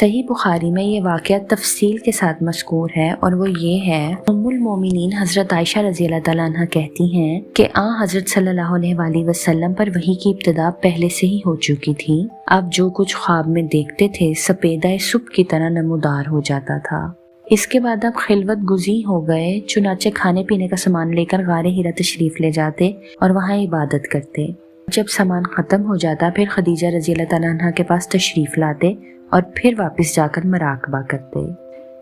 صحیح بخاری میں یہ واقعہ تفصیل کے ساتھ مذکور ہے اور وہ یہ ہے، ام المومنین حضرت عائشہ رضی اللہ تعالیٰ عنہ کہتی ہیں کہ حضرت صلی اللہ علیہ وآلہ وسلم پر وحی کی ابتدا پہلے سے ہی ہو چکی تھی۔ آپ جو کچھ خواب میں دیکھتے تھے سپیدہ صبح کی طرح نمودار ہو جاتا تھا۔ اس کے بعد آپ خلوت گزین ہو گئے، چنانچہ کھانے پینے کا سامان لے کر غار ہرا تشریف لے جاتے اور وہاں عبادت کرتے۔ جب سامان ختم ہو جاتا پھر خدیجہ رضی اللہ تعالیٰ عنہ کے پاس تشریف لاتے اور پھر واپس جا کر مراقبہ کرتے۔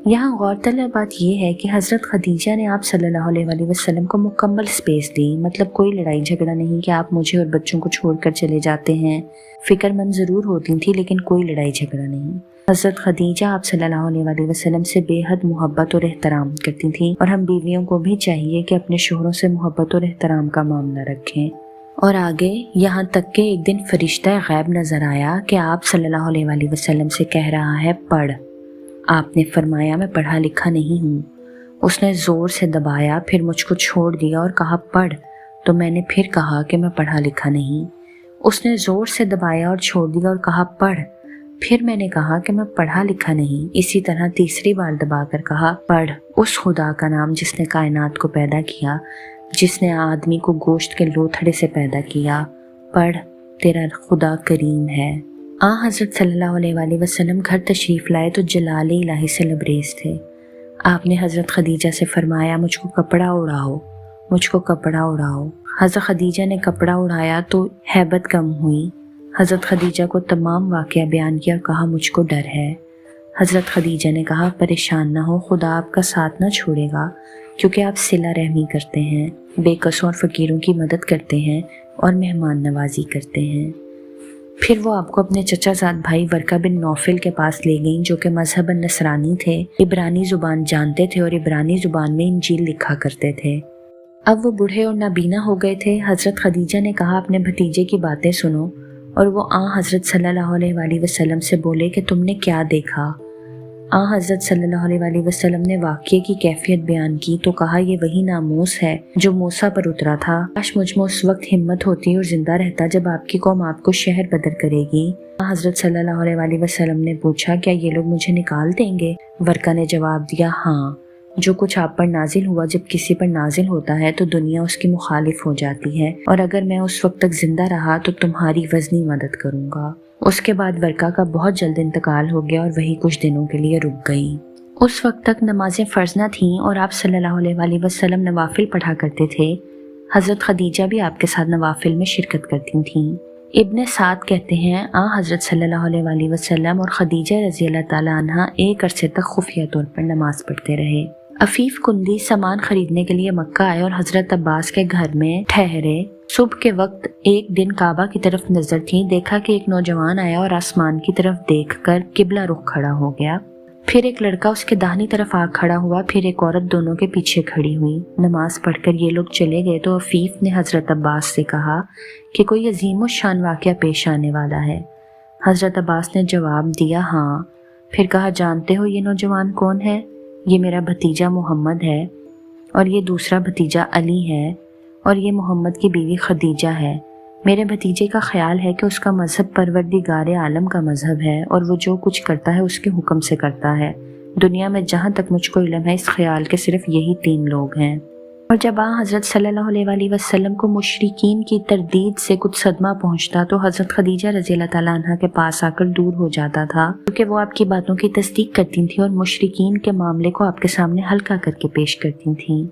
یہاں غور طلب بات یہ ہے کہ حضرت خدیجہ نے آپ صلی اللہ علیہ وآلہ وسلم کو مکمل سپیس دی، مطلب کوئی لڑائی جھگڑا نہیں کہ آپ مجھے اور بچوں کو چھوڑ کر چلے جاتے ہیں۔ فکر مند ضرور ہوتی تھی لیکن کوئی لڑائی جھگڑا نہیں۔ حضرت خدیجہ آپ صلی اللہ علیہ وآلہ وسلم سے بے حد محبت اور احترام کرتی تھیں، اور ہم بیویوں کو بھی چاہیے کہ اپنے شوہروں سے محبت اور احترام کا معاملہ رکھیں۔ اور آگے یہاں تک کہ ایک دن فرشتہ غیب نظر آیا کہ آپ صلی اللہ علیہ وآلہ وسلم سے کہہ رہا ہے پڑھ۔ آپ نے فرمایا میں پڑھا لکھا نہیں ہوں۔ اس نے زور سے دبایا، پھر مجھ کو چھوڑ دیا اور کہا پڑھ، تو میں نے پھر کہا کہ میں پڑھا لکھا نہیں۔ اس نے زور سے دبایا اور چھوڑ دیا اور کہا پڑھ، پھر میں نے کہا کہ میں پڑھا لکھا نہیں۔ اسی طرح تیسری بار دبا کر کہا پڑھ اس خدا کا نام جس نے کائنات کو پیدا کیا، جس نے آدمی کو گوشت کے لوتھڑے سے پیدا کیا، پڑھ تیرا خدا کریم ہے۔ حضرت صلی اللہ علیہ وآلہ وسلم گھر تشریف لائے تو جلال الہی سے لبریز تھے۔ آپ نے حضرت خدیجہ سے فرمایا مجھ کو کپڑا اڑاؤ، مجھ کو کپڑا اڑاؤ۔ حضرت خدیجہ نے کپڑا اڑایا تو ہیبت کم ہوئی۔ حضرت خدیجہ کو تمام واقعہ بیان کیا اور کہا مجھ کو ڈر ہے۔ حضرت خدیجہ نے کہا پریشان نہ ہو، خدا آپ کا ساتھ نہ چھوڑے گا، کیونکہ آپ صلہ رحمی کرتے ہیں، بے کسوں اور فقیروں کی مدد کرتے ہیں اور مہمان نوازی کرتے ہیں۔ پھر وہ آپ کو اپنے چچا زاد بھائی ورقہ بن نوفل کے پاس لے گئیں، جو کہ مذہب نصرانی تھے، عبرانی زبان جانتے تھے اور عبرانی زبان میں انجیل لکھا کرتے تھے۔ اب وہ بوڑھے اور نابینا ہو گئے تھے۔ حضرت خدیجہ نے کہا اپنے بھتیجے کی باتیں سنو، اور وہ حضرت صلی اللہ علیہ وآلہ وسلم سے بولے کہ تم نے کیا دیکھا؟ حضرت صلی اللہ علیہ وآلہ وسلم نے واقعے کی کیفیت بیان کی تو کہا یہ وہی ناموس ہے جو موسیٰ پر اترا تھا۔ کاش مجھ میں اس وقت ہمت ہوتی اور زندہ رہتا جب آپ کی قوم آپ کو شہر بدر کرے گی۔ حضرت صلی اللہ علیہ وآلہ وسلم نے پوچھا کیا یہ لوگ مجھے نکال دیں گے؟ ورقہ نے جواب دیا ہاں، جو کچھ آپ پر نازل ہوا جب کسی پر نازل ہوتا ہے تو دنیا اس کی مخالف ہو جاتی ہے، اور اگر میں اس وقت تک زندہ رہا تو تمہاری وزنی مدد کروں گا۔ اس کے بعد ورقہ کا بہت جلد انتقال ہو گیا اور وہی کچھ دنوں کے لیے رک گئی۔ اس وقت تک نمازیں فرض نہ تھیں اور آپ صلی اللہ علیہ وآلہ وسلم نوافل پڑھا کرتے تھے۔ حضرت خدیجہ بھی آپ کے ساتھ نوافل میں شرکت کرتی تھیں۔ ابن سعد کہتے ہیں حضرت صلی اللہ علیہ وآلہ وسلم اور خدیجہ رضی اللہ تعالیٰ عنہ ایک عرصے تک خفیہ طور پر نماز پڑھتے رہے۔ عفیف کندی سامان خریدنے کے لیے مکہ آئے اور حضرت عباس کے گھر میں ٹھہرے۔ صبح کے وقت ایک دن کعبہ کی طرف نظر تھی، دیکھا کہ ایک نوجوان آیا اور آسمان کی طرف دیکھ کر قبلہ رخ کھڑا ہو گیا۔ پھر ایک لڑکا اس کے داہنی طرف آ کھڑا ہوا، پھر ایک عورت دونوں کے پیچھے کھڑی ہوئی۔ نماز پڑھ کر یہ لوگ چلے گئے تو عفیف نے حضرت عباس سے کہا کہ کوئی عظیم الشان واقعہ پیش آنے والا ہے۔ حضرت عباس نے جواب دیا ہاں۔ پھر کہا جانتے ہو یہ نوجوان کون ہے؟ یہ میرا بھتیجا محمد ہے، اور یہ دوسرا بھتیجا علی ہے، اور یہ محمد کی بیوی خدیجہ ہے۔ میرے بھتیجے کا خیال ہے کہ اس کا مذہب پروردگار عالم کا مذہب ہے، اور وہ جو کچھ کرتا ہے اس کے حکم سے کرتا ہے۔ دنیا میں جہاں تک مجھ کو علم ہے اس خیال کے صرف یہی 3 لوگ ہیں۔ اور جب حضرت صلی اللہ علیہ وآلہ وسلم کو مشرکین کی تردید سے کچھ صدمہ پہنچتا تو حضرت خدیجہ رضی اللہ تعالیٰ عنہ کے پاس آ کر دور ہو جاتا تھا، کیونکہ وہ آپ کی باتوں کی تصدیق کرتی تھیں اور مشرکین کے معاملے کو آپ کے سامنے ہلکا کر کے پیش کرتی تھیں۔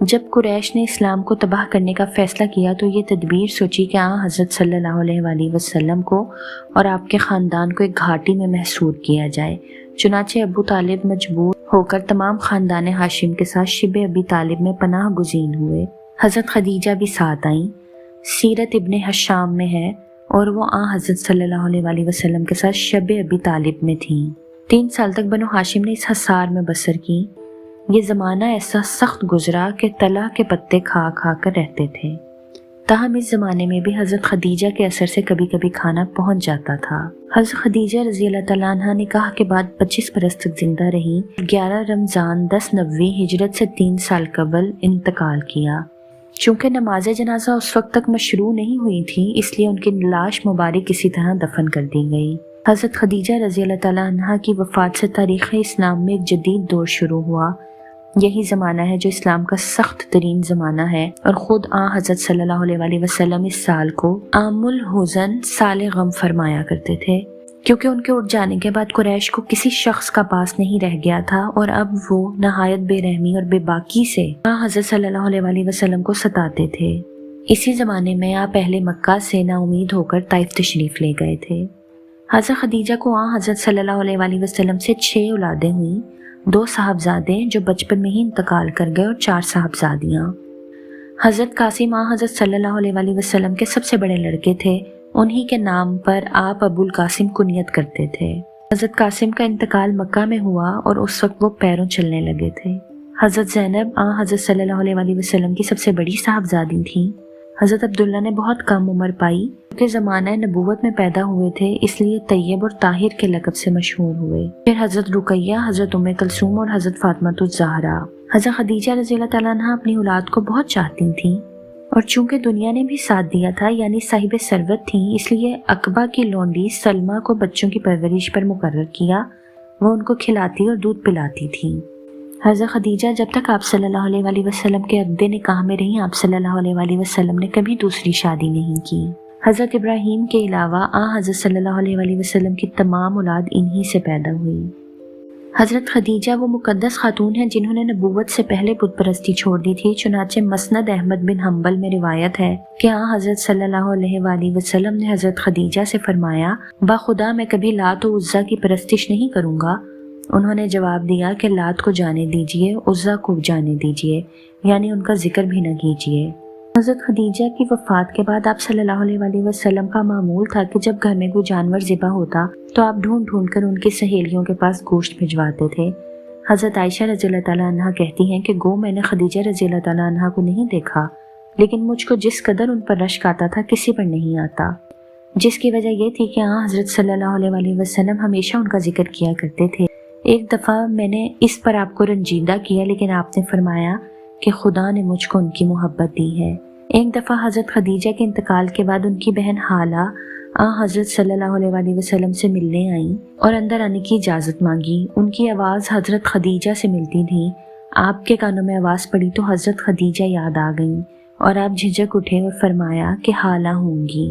جب قریش نے اسلام کو تباہ کرنے کا فیصلہ کیا تو یہ تدبیر سوچی کہ حضرت صلی اللہ علیہ وآلہ وسلم کو اور آپ کے خاندان کو ایک گھاٹی میں محصور کیا جائے۔ چنانچہ ابو طالب مجبور ہو کر تمام خاندان ہاشم کے ساتھ شبہ ابی طالب میں پناہ گزین ہوئے۔ حضرت خدیجہ بھی ساتھ آئیں۔ سیرت ابن حشام میں ہے اور وہ حضرت صلی اللہ علیہ وآلہ وسلم کے ساتھ شبہ ابی طالب میں تھیں۔ 3 سال تک بنو ہاشم نے اس حصار میں بسر کی۔ یہ زمانہ ایسا سخت گزرا کہ طلح کے پتے کھا کھا کر رہتے تھے۔ تاہم اس زمانے میں بھی حضرت خدیجہ کے اثر سے کبھی کبھی کھانا پہنچ جاتا تھا۔ حضرت خدیجہ رضی اللہ تعالیٰ عنہ نکاح کے بعد 25 برس تک زندہ رہی۔ 11 رمضان 1090 ہجرت سے 3 سال قبل انتقال کیا۔ چونکہ نماز جنازہ اس وقت تک مشروع نہیں ہوئی تھی، اس لیے ان کی لاش مبارک کسی طرح دفن کر دی گئی۔ حضرت خدیجہ رضی اللہ تعالیٰ عنہ کی وفات سے تاریخ اسلام میں ایک جدید دور شروع ہوا۔ یہی زمانہ ہے جو اسلام کا سخت ترین زمانہ ہے، اور خود حضرت صلی اللہ علیہ وآلہ وسلم اس سال کو عام الحزن سال غم فرمایا کرتے تھے، کیونکہ ان کے اٹھ جانے کے بعد قریش کو کسی شخص کا پاس نہیں رہ گیا تھا، اور اب وہ نہایت بے رحمی اور بے باکی سے حضرت صلی اللہ علیہ وآلہ وسلم کو ستاتے تھے۔ اسی زمانے میں آپ اہل مکہ سے نا امید ہو کر طائف تشریف لے گئے تھے۔ حضرت خدیجہ کو حضرت صلی اللہ علیہ وآلہ وسلم سے 6 اولادیں ہوئیں، 2 صاحبزادے جو بچپن میں ہی انتقال کر گئے، اور 4 صاحبزادیاں۔ حضرت قاسم حضرت صلی اللہ علیہ وآلہ وسلم کے سب سے بڑے لڑکے تھے، انہی کے نام پر آپ ابو القاسم کنیت کرتے تھے۔ حضرت قاسم کا انتقال مکہ میں ہوا، اور اس وقت وہ پیروں چلنے لگے تھے۔ حضرت زینب حضرت صلی اللہ علیہ وآلہ وسلم کی سب سے بڑی صاحبزادی تھیں۔ حضرت عبداللہ نے بہت کم عمر پائی، کیونکہ زمانہ نبوت میں پیدا ہوئے تھے، اس لیے طیب اور طاہر کے لقب سے مشہور ہوئے۔ پھر حضرت رقیہ، حضرت ام کلثوم اور حضرت فاطمہ الزہرا۔ حضرت خدیجہ رضی اللہ تعالیٰ عنہ اپنی اولاد کو بہت چاہتی تھیں، اور چونکہ دنیا نے بھی ساتھ دیا تھا، یعنی صاحب ثروت تھیں، اس لیے عقبہ کی لونڈی سلمہ کو بچوں کی پرورش پر مقرر کیا۔ وہ ان کو کھلاتی اور دودھ پلاتی تھی۔ حضرت خدیجہ جب تک آپ صلی اللہ علیہ وآلہ وسلم کے عقد نکاح میں رہیں، آپ صلی اللہ علیہ وآلہ وسلم نے کبھی دوسری شادی نہیں کی۔ حضرت ابراہیم کے علاوہ حضرت صلی اللہ علیہ وآلہ وسلم کی تمام اولاد انہی سے پیدا ہوئی۔ حضرت خدیجہ وہ مقدس خاتون ہیں جنہوں نے نبوت سے پہلے بت پرستی چھوڑ دی تھی، چنانچہ مسند احمد بن حنبل میں روایت ہے کہ حضرت صلی اللہ علیہ وآلہ وسلم نے حضرت خدیجہ سے فرمایا، باخدا میں کبھی لات و عزیٰ کی پرستش نہیں کروں گا۔ انہوں نے جواب دیا کہ لات کو جانے دیجئے، عزیٰ کو جانے دیجئے، یعنی ان کا ذکر بھی نہ کیجئے۔ حضرت خدیجہ کی وفات کے بعد آپ صلی اللہ علیہ وآلہ وسلم کا معمول تھا کہ جب گھر میں کوئی جانور ذبح ہوتا تو آپ ڈھونڈ ڈھونڈ کر ان کی سہیلیوں کے پاس گوشت بھجواتے تھے۔ حضرت عائشہ رضی اللہ تعالیٰ عنہ کہتی ہیں کہ گو میں نے خدیجہ رضی اللہ تعالیٰ عنہ کو نہیں دیکھا، لیکن مجھ کو جس قدر ان پر رشک آتا تھا کسی پر نہیں آتا، جس کی وجہ یہ تھی کہ حضرت صلی اللہ علیہ وآلہ وسلم ہمیشہ ان کا ذکر کیا کرتے تھے۔ ایک دفعہ میں نے اس پر آپ کو رنجیدہ کیا، لیکن آپ نے فرمایا کہ خدا نے مجھ کو ان کی محبت دی ہے۔ ایک دفعہ حضرت خدیجہ کے انتقال کے بعد ان کی بہن حالہ حضرت صلی اللہ علیہ وآلہ وسلم سے ملنے آئیں اور اندر آنے کی اجازت مانگی۔ ان کی آواز حضرت خدیجہ سے ملتی تھی۔ آپ کے کانوں میں آواز پڑی تو حضرت خدیجہ یاد آ گئیں، اور آپ جھجک اٹھے اور فرمایا کہ حالہ ہوں گی۔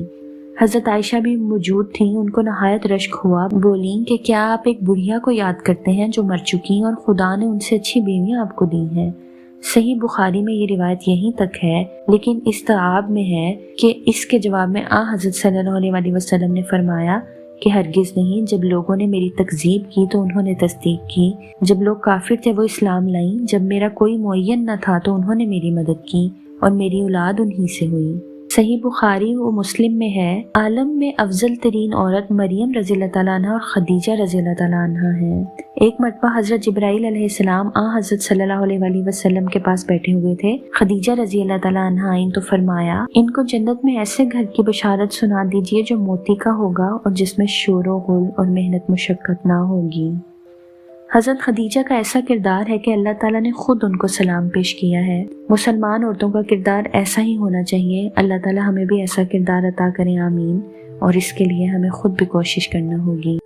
حضرت عائشہ بھی موجود تھیں، ان کو نہایت رشک ہوا، بولیں کہ کیا آپ ایک بڑھیا کو یاد کرتے ہیں جو مر چکی، اور خدا نے ان سے اچھی بیویاں آپ کو دی ہیں۔ صحیح بخاری میں یہ روایت یہیں تک ہے، لیکن استعاب میں ہے کہ اس کے جواب میں حضرت صلی اللہ علیہ وآلہ وسلم نے فرمایا کہ ہرگز نہیں، جب لوگوں نے میری تکذیب کی تو انہوں نے تصدیق کی، جب لوگ کافر تھے وہ اسلام لائیں، جب میرا کوئی معین نہ تھا تو انہوں نے میری مدد کی، اور میری اولاد انہی سے ہوئی۔ صحیح بخاری و مسلم میں ہے، عالم میں افضل ترین عورت مریم رضی اللہ تعالیٰ عنہ اور خدیجہ رضی اللہ تعالیٰ عنہ ہے۔ ایک مرتبہ حضرت جبرائیل علیہ السلام حضرت صلی اللہ علیہ وآلہ وسلم کے پاس بیٹھے ہوئے تھے۔ خدیجہ رضی اللہ تعالیٰ عنہ آئیں تو فرمایا، ان کو جنت میں ایسے گھر کی بشارت سنا دیجئے جو موتی کا ہوگا اور جس میں شور و غل اور محنت مشقت نہ ہوگی۔ حضرت خدیجہ کا ایسا کردار ہے کہ اللہ تعالیٰ نے خود ان کو سلام پیش کیا ہے۔ مسلمان عورتوں کا کردار ایسا ہی ہونا چاہیے۔ اللہ تعالیٰ ہمیں بھی ایسا کردار عطا کریں، آمین، اور اس کے لیے ہمیں خود بھی کوشش کرنا ہوگی۔